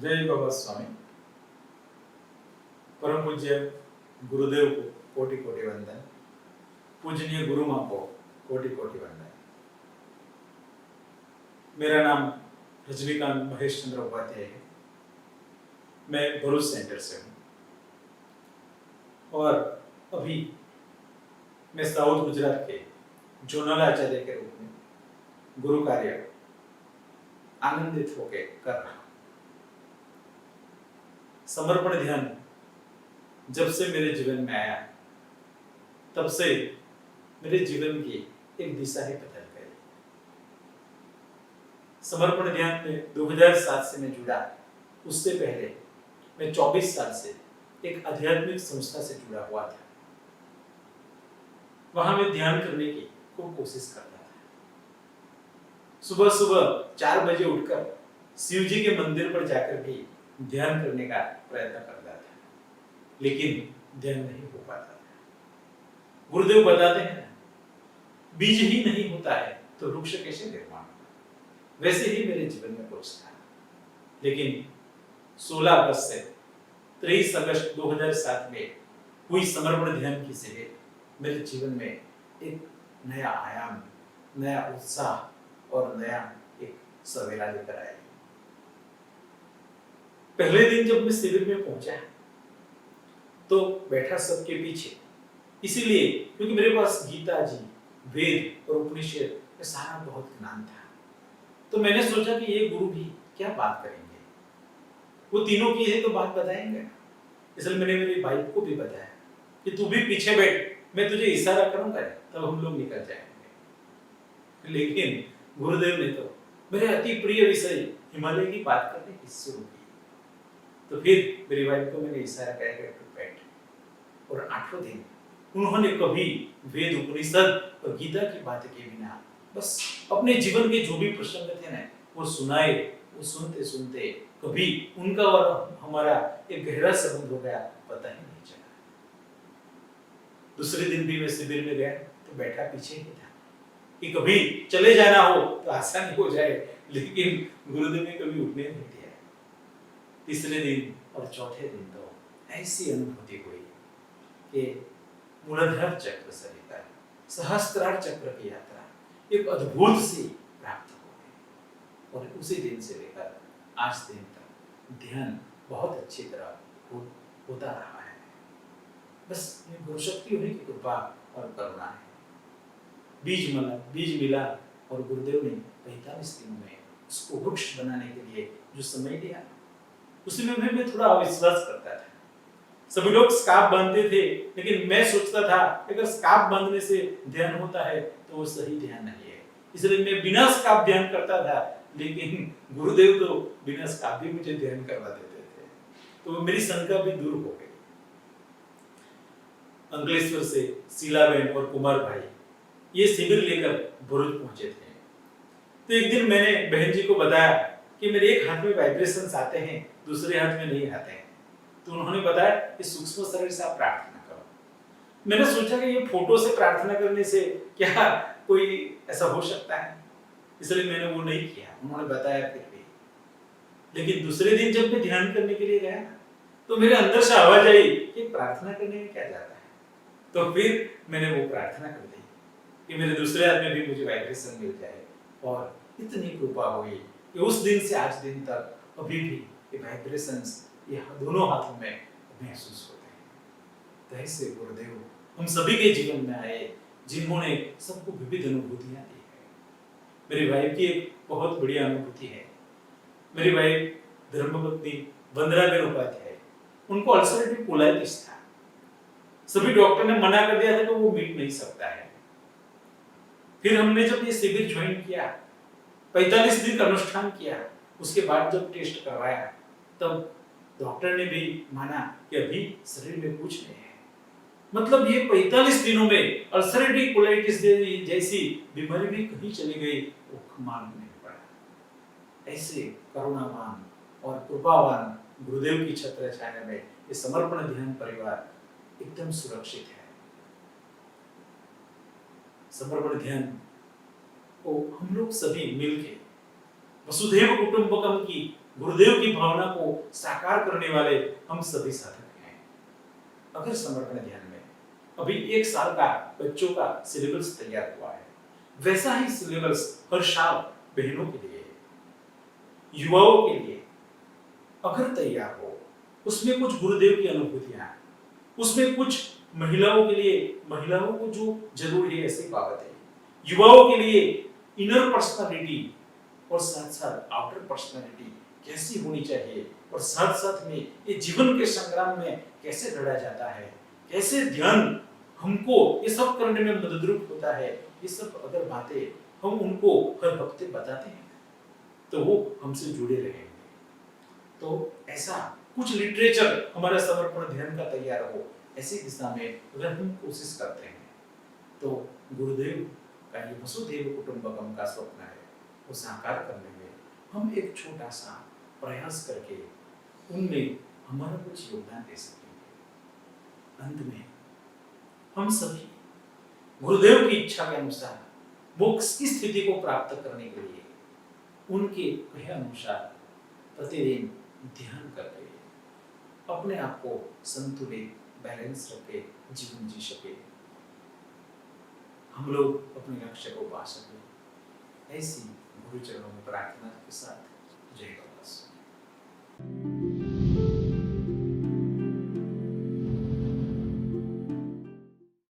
जय बाबा स्वामी। परम पूज्य गुरुदेव को कोटि कोटि वंदन। पूजनीय गुरु माँ को कोटि कोटि वंदन। मेरा नाम रजनीकांत महेश चंद्र उपाध्याय है। मैं भरूच सेंटर से हूँ और अभी मैं साउथ गुजरात के जोनल आचार्य के रूप में गुरु कार्य आनंदित होकर कर रहा हूँ। समर्पण ध्यान जब से मेरे जीवन में आया तब से मेरे जीवन की एक दिशा ही बदल गई। समर्पण ध्यान में 2007 से मैं जुड़ा। उससे पहले मैं 24 साल से एक आध्यात्मिक संस्था से जुड़ा हुआ था। वहां मैं ध्यान करने की खूब कोशिश करता था। सुबह सुबह 4 बजे उठकर शिव जी के मंदिर पर जाकर भी ध्यान करने का प्रयत्न करता था, लेकिन ध्यान नहीं हो पाता था। गुरुदेव बताते हैं, बीज ही नहीं होता है तो वृक्ष कैसे निर्माण होगा। वैसे ही मेरे जीवन में कुछ था, लेकिन 16 अगस्त से 23 अगस्त 2007 में हुई समर्पण ध्यान की शिविर मेरे जीवन में एक नया आयाम, नया उत्साह और नया एक सवेरा लेकर आया। पहले दिन जब मैं शिविर में पहुंचा तो बैठा सबके पीछे, इसीलिए क्योंकि मेरे पास गीता जी, वेद और उपनिषद का सारा बहुत ज्ञान था। तो मैंने सोचा कि ये गुरु भी क्या बात करेंगे, वो तीनों की है तो बात बताएंगे। इसलिए मैंने मेरी भाई को भी बताया कि तू भी पीछे बैठ, मैं तुझे इशारा करूंगा तब हम लोग निकल जाएंगे। लेकिन गुरुदेव ने तो मेरे अति प्रिय विषय हिमालय की बात करने की शुरू की। तो फिर मेरी वाइफ को मैंने इशारा किया कि तू बैठ, और 8वें दिन उन्होंने कभी वेद, उपनिषद और गीता की बात के बिना बस अपने जीवन के जो भी प्रसंग थे ना वो सुनाए। वो सुनते सुनते कभी उनका और हमारा एक गहरा संबंध हो गया, पता ही नहीं चला। दूसरे दिन भी मैं शिविर में गया तो बैठा पीछे ही था कि कभी चले जाना हो तो आसानी हो जाए, लेकिन गुरुदेव ने कभी उठने नहीं दिया। तीसरे दिन और चौथे दिन तो ऐसी अनुभूति हुई कि मूलाधार चक्र से लेकर सहस्त्रार चक्र की यात्रा एक अद्भुत सी प्राप्त हो गई। और उसी दिन से लेकर आज दिन तक ध्यान बहुत अच्छी तरह होता रहा है। बस ये गुरु शक्ति होने की कृपा और करुणा है। बीज मिला और गुरुदेव ने 45 दिनों में उसको वृक्ष बनाने के लिए जो समय दिया, उसमें मैं थोड़ा अविश्वास करता था। सभी लोग स्कार्फ बांधते थे, लेकिन मैं सोचता था अगर स्कार्फ बांधने से ध्यान होता है तो वो सही ध्यान नहीं है। इसलिए मैं बिना स्कार्फ ध्यान करता था, लेकिन गुरुदेव तो बिना स्कार्फ भी मुझे ध्यान करवा देते थे। तो मेरी शंका भी दूर हो गई। अंकलेश्वर से शीलाबेन और कुमार भाई ये शिविर लेकर भरूच पहुंचे थे। तो एक दिन मैंने बहन जी को बताया कि मेरे एक हाथ में वाइब्रेशंस आते हैं, दूसरे हाथ में नहीं आते हैं। तो उन्होंने बताया कि सूक्ष्म शरीर से आप प्रार्थना करो। मैंने सोचा कि ये फोटो से प्रार्थना करने से क्या कोई ऐसा हो सकता है, इसलिए मैंने वो नहीं किया। उन्होंने बताया फिर भी। लेकिन दूसरे दिन जब मैं ध्यान करने के लिए गया तो मेरे अंदर से आवाज आई कि प्रार्थना करने में क्या जाता है। तो फिर मैंने वो प्रार्थना कर दी कि मेरे दूसरे हाथ में भी मुझे वाइब्रेशन मिल जाए। और इतनी कृपा हुई कि उस दिन से आज दिन तक अभी भी ये वाइब्रेशंस ये दोनों हाथों में महसूस होते हैं। तो ऐसे गुरुदेव हम सभी के जीवन में आए, जिन्होंने सबको विविध अनुभूतियां दी है। मेरी वाइफ की एक बहुत बड़ी अनुभूति है। मेरी वाइफ धर्मपत्नी वंदनाबेन उपाध्याय, उनको अल्सरेटिव कोलाइटिस था। सभी डॉक्टर ने मना कर दिया था कि वो मिट नहीं सकता है। फिर हमने जब ये शिविर ज्वाइन किया, 45 दिन का अनुष्ठान किया, उसके बाद जब टेस्ट करवाया तब डॉक्टर ने भी माना कि अभी शरीर में कुछ नहीं है। मतलब ये 45 दिनों में अल्सरेटिव कोलाइटिस जैसी बीमारी भी कहीं चली गई, वो मालूम नहीं पड़ा। ऐसे करुणावान और कृपावान गुरुदेव की छत्र छाया में ये समर्पण ध्यान परिवार एकदम सुरक्षित है। समर्पण ध्यान को हम लोग सभी मिलके वसुधैव कुटुंबकम की गुरुदेव की भावना को साकार करने वाले हम सभी साधक हैं। अगर समर्पण ध्यान में अभी 1 साल का बच्चों का सिलेबस तैयार हुआ है, वैसा ही सिलेबस हर साल बहनों के लिए, युवाओं के लिए अगर तैयार हो, उसमें कुछ गुरुदेव की अनुभूतियां, उसमें कुछ महिलाओं के लिए, महिलाओं को जो जरूरी है ऐसी बाबत है, युवाओं के लिए इनर पर्सनालिटी और साथ साथ आउटर पर्सनालिटी कैसी होनी चाहिए, और साथ साथ में ये जीवन के संग्राम में कैसे लड़ा जाता है, कैसे ध्यान हमको ये सब करने में मददरूप होता है, ये सब अगर बातें हम उनको हर हफ्ते बताते हैं तो वो हमसे जुड़े रहेंगे। तो ऐसा कुछ लिटरेचर हमारा समर्पण ध्यान का तैयार हो, ऐसी दिशा में अगर हम कोशिश करते हैं तो गुरुदेव का ये वसुधैव कुटुंबकम का स्वप्न है, वो साकार करने में हम एक छोटा सा प्रयास करके उनमें हमारा कुछ योगदान दे सकेंगे। अंत में हम सभी गुरुदेव की इच्छा के अनुसार मोक्ष की स्थिति को प्राप्त करने के लिए उनके कहे अनुसार प्रतिदिन ध्यान करके अपने आप को संतुलित, बैलेंस रख के जीवन जी सके, हम लोग अपने लक्ष्य को पा सके, ऐसी गुरु चरणों में प्रार्थना के साथ जय गौदास।